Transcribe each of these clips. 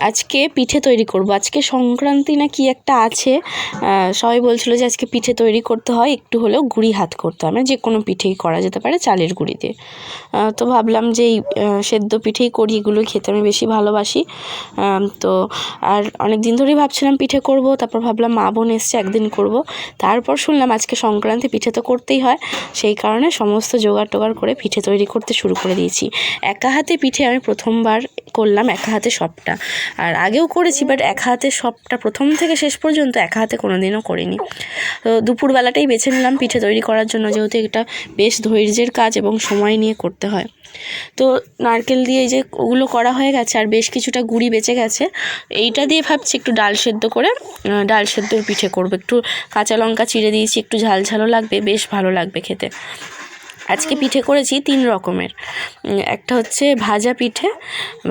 আজকে পিঠে তৈরি করব। আজকে সংক্রান্তি না কি একটা আছে, সবাই বলছিল যে আজকে পিঠে তৈরি করতে হয়, একটু হলেও গুঁড়ি হাত করতে হয়, মানে যে কোনো পিঠেই করা যেতে পারে চালের গুঁড়ি দিয়ে। তো ভাবলাম যে এই সেদ্ধ পিঠেই করি, এগুলো খেতে আমি বেশি ভালোবাসি। তো আর অনেক দিন ধরেই ভাবছিলাম পিঠে করব, তারপর ভাবলাম মা বোন এসছে একদিন করব, তারপর শুনলাম আজকে সংক্রান্তি, পিঠে তো করতেই হয়, সেই কারণে সমস্ত জোগাড় টোগাড় করে পিঠে তৈরি করতে শুরু করে দিয়েছি। একা হাতে পিঠে আমি প্রথমবার করলাম, একা হাতে সবটা। আর আগেও করেছি, বাট একা হাতে সবটা প্রথম থেকে শেষ পর্যন্ত একা হাতে কোনো দিনও করিনি। তো দুপুরবেলাটাই বেছে নিলাম পিঠে তৈরি করার জন্য, যেহেতু এটা বেশ ধৈর্যের কাজ এবং সময় নিয়ে করতে হয়। তো নারকেল দিয়ে এই যে ওগুলো করা হয়ে গেছে, আর বেশ কিছুটা গুঁড়ি বেঁচে গেছে। এইটা দিয়ে ভাবছি একটু ডাল সেদ্ধ করে, ডাল সেদ্ধর পিঠে করব। একটু কাঁচা লঙ্কা চিড়ে দিয়েছি, একটু ঝাল ঝালও লাগবে, বেশ ভালো লাগবে খেতে। আজকে পিঠে করেছি 3 রকমের। একটা হচ্ছে ভাজা পিঠে,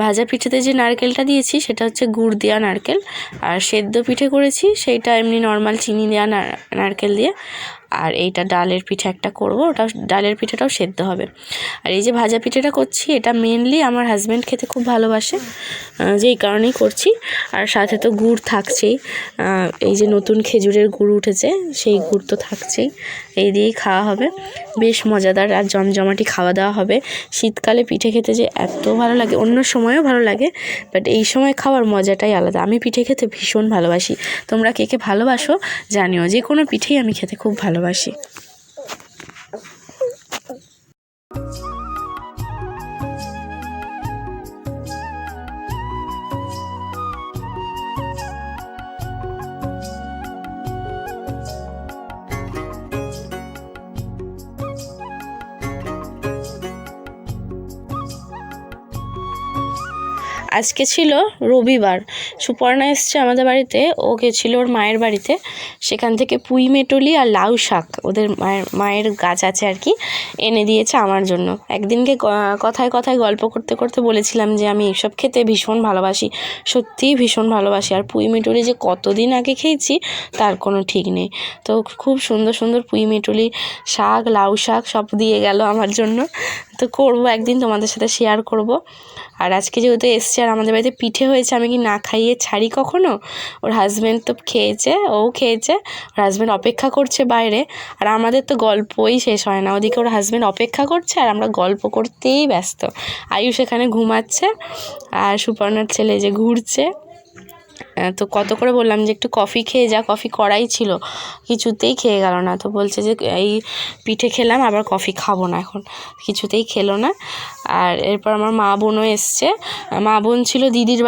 ভাজা পিঠেতে যে নারকেলটা দিয়েছি সেটা হচ্ছে গুড় দেওয়া নারকেল। আর সেদ্ধ পিঠে করেছি সেইটা এমনি নর্মাল চিনি দেওয়া নারকেল দিয়ে। আর এইটা ডালের পিঠে একটা করব, ওটা ডালের পিঠেটাও সেদ্ধ হবে। আর এই যে ভাজা পিঠেটা করছি, এটা মেনলি আমার হাজব্যান্ড খেতে খুব ভালোবাসে, যেই কারণেই করছি। আর সাথে তো গুড় থাকছেই, এই যে নতুন খেজুরের গুড় উঠেছে, সেই গুড় তো থাকছেই, এই দিয়েই খাওয়া হবে। বেশ মজাদার আর জমজমাটি খাওয়া দাওয়া হবে। শীতকালে পিঠে খেতে যে এত ভালো লাগে, অন্য সময়ও ভালো লাগে, বাট এই সময় খাওয়ার মজাটাই আলাদা। আমি পিঠে খেতে ভীষণ ভালোবাসি। তোমরা কে কে ভালোবাসো জানিও, যে কোনো পিঠেই আমি খেতে খুব ভালোবাসি। আজকে ছিল রবিবার, সুপর্ণা এসছে আমাদের বাড়িতে, ও গেছিলো ওর মায়ের বাড়িতে, সেখান থেকে পুঁই মেটলি আর লাউ শাক ওদের মায়ের গাছ আছে আর কি, এনে দিয়েছে আমার জন্য। একদিনকে কথায় কথায় গল্প করতে করতে বলেছিলাম যে আমি এইসব খেতে ভীষণ ভালোবাসি, সত্যিই ভীষণ ভালোবাসি। আর পুঁই মেটলি যে কতদিন আগে খেয়েছি তার কোনো ঠিক নেই। তো খুব সুন্দর সুন্দর পুঁই মেটলি শাক, লাউ শাক সব দিয়ে গেল আমার জন্য। তো করবো একদিন, তোমাদের সাথে শেয়ার করব। আর আজকে যেহেতু এসছে আর আমাদের বাড়িতে পিঠে হয়েছে, আমি কি না খাইয়ে ছাড়ি কখনো? ওর হাজব্যান্ড তো খেয়েছে, ও খেয়েছে, ওর হাজব্যান্ড অপেক্ষা করছে বাইরে। আর আমাদের তো গল্পই শেষ হয় না, ওদিকে ওর হাজব্যান্ড অপেক্ষা করছে আর আমরা গল্প করতেই ব্যস্ত। আয়ুষ এখানে ঘুমাচ্ছে আর সুপর্ণার ছেলে যে ঘুরছে। তো কত করে বললাম যে একটু কফি খেয়ে যা, কফি করাই ছিল, কিছুতেই খেয়ে গেল না। তো বলছে যে এই পিঠে খেলাম, আবার কফি খাবো না এখন, কিছুতেই খেলো না। আর এরপর আমার মা বোনও এসছে, মা বোন ছিল দিদির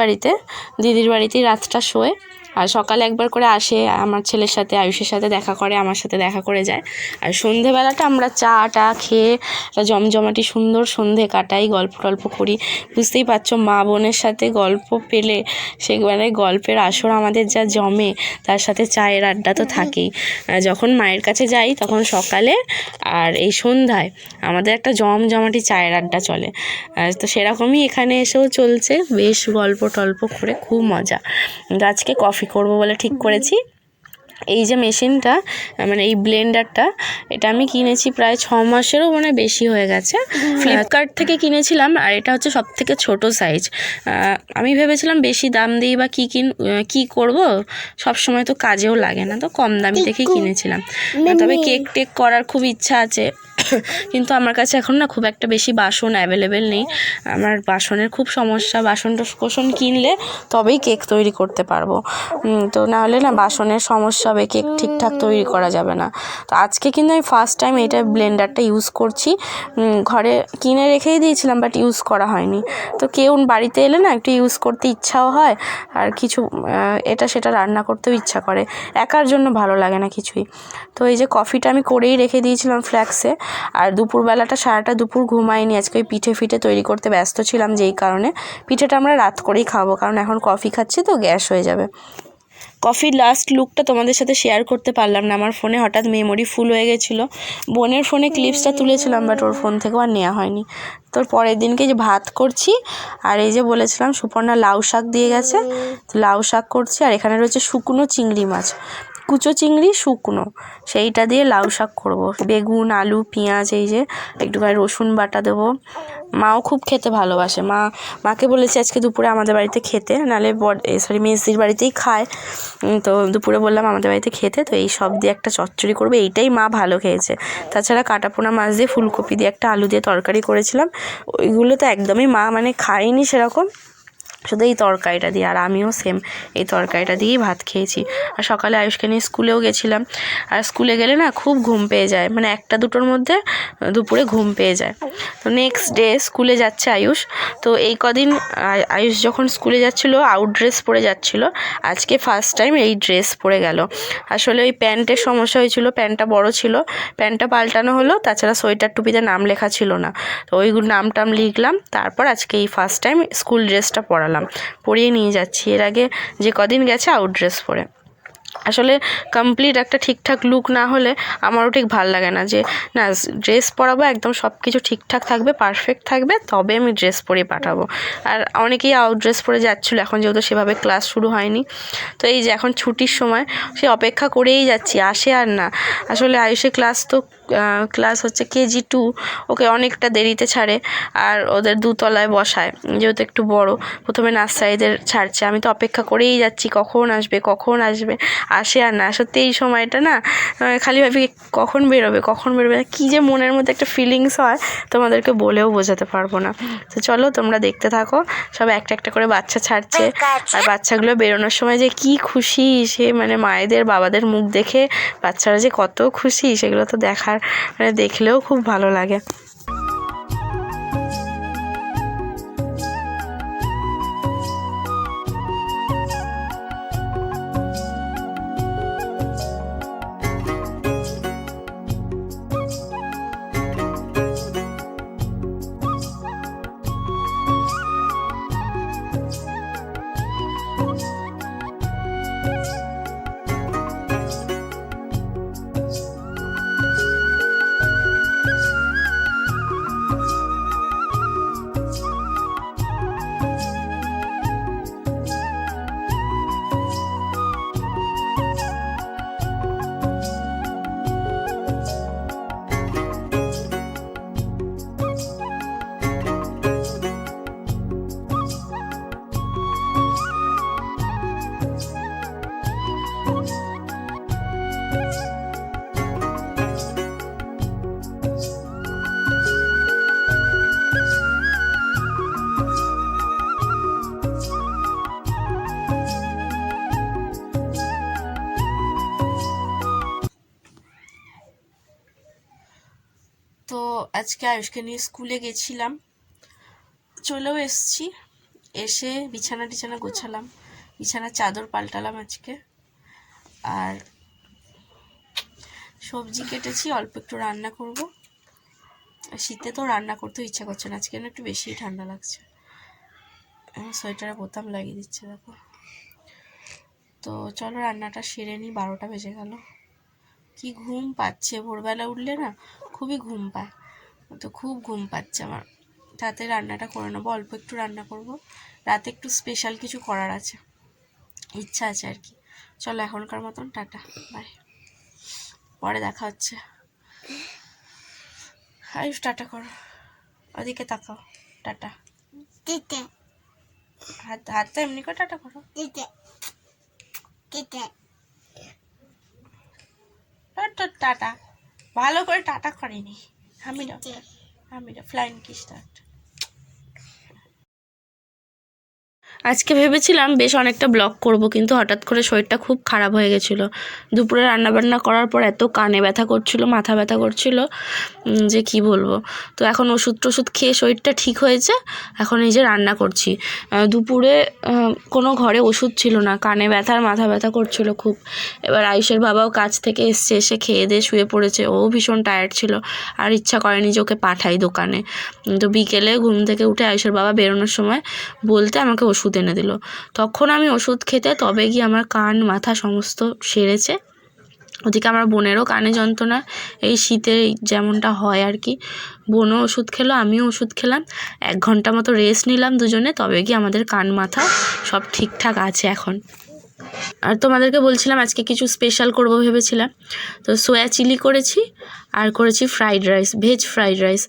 বাড়িতেই রাতটা শোয়। আর সকালে একবার করে আসে, আমার ছেলের সাথে আয়ুষের সাথে দেখা করে, আমার সাথে দেখা করে যায়। আর সন্ধেবেলাটা আমরা চা টা খেয়ে জমজমাটি সুন্দর সন্ধে কাটাই, গল্প টল্প করি। বুঝতেই পারছো, মা বোনের সাথে গল্প পেলে সেখানে গল্পের আসর আমাদের যা জমে, তার সাথে চায়ের আড্ডা তো থাকেই। যখন মায়ের কাছে যাই তখন সকালে আর এই সন্ধ্যায় আমাদের একটা জমজমাটি চায়ের আড্ডা চলে। তো সেরকমই এখানে এসেও চলছে, বেশ গল্প টল্প করে খুব মজা। আজকে কফি করব বলে ঠিক করেছি। এই যে মেশিনটা, মানে এই ব্লেন্ডারটা, এটা আমি কিনেছি প্রায় 6 মাসেরও মানে বেশি হয়ে গেছে, ফ্লিপকার্ট থেকে কিনেছিলাম। আর এটা হচ্ছে সব থেকে ছোটো সাইজ। আমি ভেবেছিলাম বেশি দাম দিই বা কী করব, সব সময় তো কাজেও লাগে না, তো কম দামি দেখেই কিনেছিলাম। তবে কেক টেক করার খুব ইচ্ছা আছে, কিন্তু আমার কাছে এখন না খুব একটা বেশি বাসন অ্যাভেলেবেল নেই। আমার বাসনের খুব সমস্যা, বাসন কোসন কিনলে তবেই কেক তৈরি করতে পারবো, তো নাহলে না বাসনের সমস্যা হবে, কেক ঠিকঠাক তৈরি করা যাবে না। তো আজকে কিন্তু আমি ফার্স্ট টাইম এটা ব্লেন্ডারটা ইউজ করছি। ঘরে কিনে রেখেই দিয়েছিলাম, বাট ইউজ করা হয়নি। তো কেউ বাড়িতে এলে না একটু ইউজ করতে ইচ্ছাও হয়, আর কিছু এটা সেটা রান্না করতেও ইচ্ছা করে, একার জন্য ভালো লাগে না কিছুই। তো এই যে কফিটা আমি করেই রেখে দিয়েছিলাম ফ্ল্যাক্সে। আর দুপুরবেলাটা সারাটা দুপুর ঘুমাইনি, আজকে ওই পিঠে ফিঠে তৈরি করতে ব্যস্ত ছিলাম, যেই কারণে পিঠেটা আমরা রাত করেই খাবো, কারণ এখন কফি খাচ্ছি তো গ্যাস হয়ে যাবে। কফির লাস্ট লুকটা তোমাদের সাথে শেয়ার করতে পারলাম না, আমার ফোনে হঠাৎ মেমোরি ফুল হয়ে গেছিলো। বোনের ফোনে ক্লিপসটা তুলেছিলাম, বাট ওর ফোন থেকেও আর নেওয়া হয়নি। তোর পরের দিনকে যে ভাত করছি, আর এই যে বলেছিলাম সুপর্ণা লাউ শাক দিয়ে গেছে, তো লাউ শাক করছি। আর এখানে রয়েছে শুকনো চিংড়ি মাছ, কুচো চিংড়ি শুকনো, সেইটা দিয়ে লাউ শাক করবো। বেগুন, আলু, পেঁয়াজ, এই যে একটুখানি রসুন বাটা দেবো। মাও খুব খেতে ভালোবাসে। মাকে বলেছি আজকে দুপুরে আমাদের বাড়িতে খেতে, নাহলে মেসির বাড়িতেই খায়। তো দুপুরে বললাম আমাদের বাড়িতে খেতে, তো এই সব দিয়ে একটা চচ্চড়ি করবে, এইটাই মা ভালো খেয়েছে। তাছাড়া কাটাপোনা মাছ দিয়ে ফুলকপি দিয়ে একটা আলু দিয়ে তরকারি করেছিলাম, ওইগুলো তো একদমই মা মানে খায়নি সেরকম, শুধু এই তরকারিটা দিয়ে। আর আমিও সেম এই তরকারিটা দিয়েই ভাত খেয়েছি। আর সকালে আয়ুষকে নিয়ে স্কুলেও গেছিলাম, আর স্কুলে গেলে না খুব ঘুম পেয়ে যায়, মানে 1টা-2টোর মধ্যে দুপুরে ঘুম পেয়ে যায়। তো নেক্সট ডে স্কুলে যাচ্ছে আয়ুষ। তো এই কদিন আয়ুষ যখন স্কুলে যাচ্ছিলো আউট ড্রেস পরে যাচ্ছিলো, আজকে ফার্স্ট টাইম এই ড্রেস পরে গেল। আসলে ওই প্যান্টের সমস্যা হয়েছিল, প্যান্টটা বড় ছিল, প্যান্টটা পাল্টানো হলো, তাছাড়া সোয়েটার টুপিতে নাম লেখা ছিল না, তো ওই নাম টাম লিখলাম, তারপর আজকে এই ফার্স্ট টাইম স্কুল ড্রেসটা পরিয়ে নিয়ে যাচ্ছি। এর আগে যে কদিন গেছে আউট ড্রেস পরে। আসলে কমপ্লিট একটা ঠিকঠাক লুক না হলে আমারও ঠিক ভাল লাগে না, যে না ড্রেস পরাবো একদম সব কিছু ঠিকঠাক থাকবে, পারফেক্ট থাকবে, তবে আমি ড্রেস পরে পাঠাবো। আর অনেকেই আউট ড্রেস পরে যাচ্ছিলো, এখন যেহেতু সেভাবে ক্লাস শুরু হয়নি, তো এই যে এখন ছুটির সময় সে অপেক্ষা করেই যাচ্ছি, আসে আর না। আসলে আয়ুষের ক্লাস হচ্ছে KG 2, ওকে অনেকটা দেরিতে ছাড়ে, আর ওদের 2তলায় বসায়, যেহেতু একটু বড়, প্রথমে নার্সারিদের ছাড়ছে, আমি তো অপেক্ষা করেই যাচ্ছি কখন আসবে, আসে আর না। সত্যি এই সময়টা না খালি ভাবি কখন বেরোবে, কী যে মনের মধ্যে একটা ফিলিংস হয় তোমাদেরকে বলেও বোঝাতে পারবো না। তো চলো তোমরা দেখতে থাকো, সব একটা একটা করে বাচ্চা ছাড়ছে, আর বাচ্চাগুলো বেরোনোর সময় যে কি খুশি, সে মানে মায়েদের বাবাদের মুখ দেখে বাচ্চারা যে কত খুশি, সেগুলো তো দেখলেও খুব ভালো লাগে। তো আজকে আয়ুষকে নিয়ে স্কুলে গেছিলাম, চলেও এসছি, এসে বিছানা গোছালাম, বিছানার চাদর পাল্টালাম আজকে, আর সবজি কেটেছি, অল্প একটু রান্না করব। শীতে তো রান্না করতেও ইচ্ছা করছে না, আজকে একটু বেশিই ঠান্ডা লাগছে, সোয়েটারে বোতাম লাগিয়ে দিচ্ছে দেখো। তো চলো রান্নাটা সেরে নিই, 12টা বেজে গেল। কি ঘুম পাচ্ছে, ভোরবেলা উঠলে না খুবই ঘুম পায়, তো খুব ঘুম পাচ্ছে আমার, তাতে রান্নাটা করে নেবো, অল্প একটু রান্না করব, রাতে একটু স্পেশাল কিছু করার আছে, ইচ্ছা আছে আর কি। চলো এখনকার মতন টাটা, বাই, পরে দেখা হচ্ছে। আয়ুষ টাটা করো, ওদিকে তাকাও, টাটা, হাতটা এমনি করে টাটা করো, টাটা, ভালো করে টাটা করিনি, হামিরা ফ্লাইং কিস স্টার্ট। আজকে ভেবেছিলাম বেশ অনেকটা ব্লগ করব, কিন্তু হঠাৎ করে শরীরটা খুব খারাপ হয়ে গেছিলো। দুপুরে রান্নাবান্না করার পর এত কানে ব্যথা করছিল, মাথা ব্যথা করছিল যে কি বলবো। তো এখন ওষুধ খেয়ে শরীরটা ঠিক হয়েছে, এখন এই যে রান্না করছি। দুপুরে কোনো ঘরে ওষুধ ছিল না, কানে ব্যথা আর মাথা ব্যথা করছিল খুব। এবার আয়ুষের বাবাও কাজ থেকে এসে খেয়ে দিয়ে শুয়ে পড়েছে, ও ভীষণ টায়ার্ড ছিল, আর ইচ্ছা করেনি যে ওকে পাঠাই দোকানে। তো বিকেলে ঘুম থেকে উঠে আয়ুষের বাবা বেরোনোর সময় বলতে আমাকে ওষুধ এনে দিল, তখন আমি ওষুধ খেতে তবে গিয়ে আমার কান মাথা সমস্ত সেরেছে। ওদিকে আমার বোনেরও কানে যন্ত্রণা, এই শীতে যেমনটা হয় আর কি, বোনও ওষুধ খেলো, আমিও ওষুধ খেলাম, 1 ঘন্টা মতো রেস্ট নিলাম দুজনে, তবে গিয়ে আমাদের কান মাথা সব ঠিকঠাক আছে এখন। আর তোমাদেরকে বলছিলাম আজকে কিছু স্পেশাল করব ভেবেছিলাম, তো সোয়া চিলি করেছি আর করেছি fried rice, veg fried rice.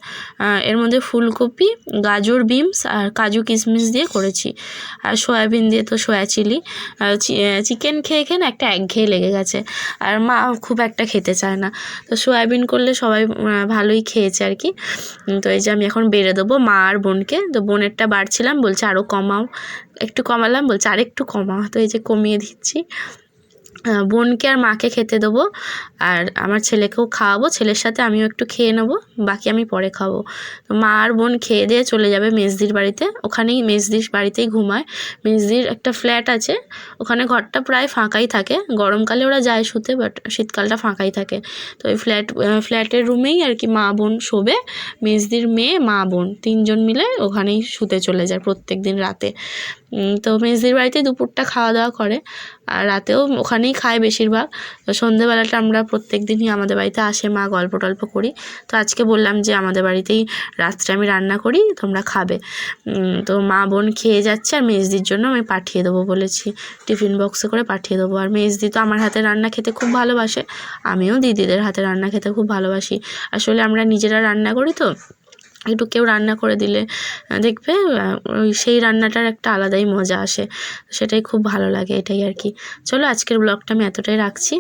এর মধ্যে ফুলকপি, গাজর, বিনস আর কাজু কিশমিশ দিয়ে করেছি, আর সয়াবিন দিয়ে তো সোয়া চিলি। চিকেন খেয়ে খেয়ে একটা একঘেয়ে লেগে গেছে, আর মা খুব একটা খেতে চায় না, তো সয়াবিন করলে সবাই ভালোই খেয়েছে আর কি। তো এই যে আমি এখন বেড়ে দেবো মা আর বোনকে। তো বোনেরটা বাড়ছিলাম, বলছে আরও কমাও, একটু কমালাম, বলছে আর একটু কমাও, তো এই যে কমিয়ে দিচ্ছি। বোনকে আর মাকে খেতে দেবো, আর আমার ছেলেকেও খাওয়াবো, ছেলের সাথে আমিও একটু খেয়ে নেবো, বাকি আমি পরে খাবো। তো মা আর বোন খেয়ে দিয়ে চলে যাবে মেজদির বাড়িতে, ওখানেই মেজদির বাড়িতেই ঘুমায়। মেজদির একটা ফ্ল্যাট আছে, ওখানে ঘরটা প্রায় ফাঁকাই থাকে, গরমকালে ওরা যায় শুতে, বাট শীতকালটা ফাঁকাই থাকে। তো ওই ফ্ল্যাটের রুমেই আর কি মা বোন শোবে, মেজদির মেয়ে, মা বোন তিনজন মিলে ওখানেই শুতে চলে যায় প্রত্যেক দিন রাতে। তো মেজদির বাড়িতে দুপুরটা খাওয়া দাওয়া করে, আর রাতেও ওখানেই খায় বেশিরভাগ। তো সন্ধেবেলাটা আমরা প্রত্যেক দিনই আমাদের বাড়িতে আসে, মা গল্প টল্প করি। তো আজকে বললাম যে আমাদের বাড়িতেই রাত্রে আমি রান্না করি, তোমরা খাবে। তো মা বোন খেয়ে যাচ্ছে, আর মেজদির জন্য আমি পাঠিয়ে দেবো বলেছি, টিফিন বক্সে করে পাঠিয়ে দেবো। আর মেজদি তো আমার হাতে রান্না খেতে খুব ভালোবাসে, আমিও দিদিদের হাতে রান্না খেতে খুব ভালোবাসি। আসলে আমরা নিজেরা রান্না করি, তো একটু কেউ রান্না করে দিলে দেখবে ওই সেই রান্নাটার একটা আলাদাই মজা আসে, সেটাই খুব ভালো লাগে, এটাই আর কি। চলো আজকের ব্লগটা আমি এতটাই রাখছি।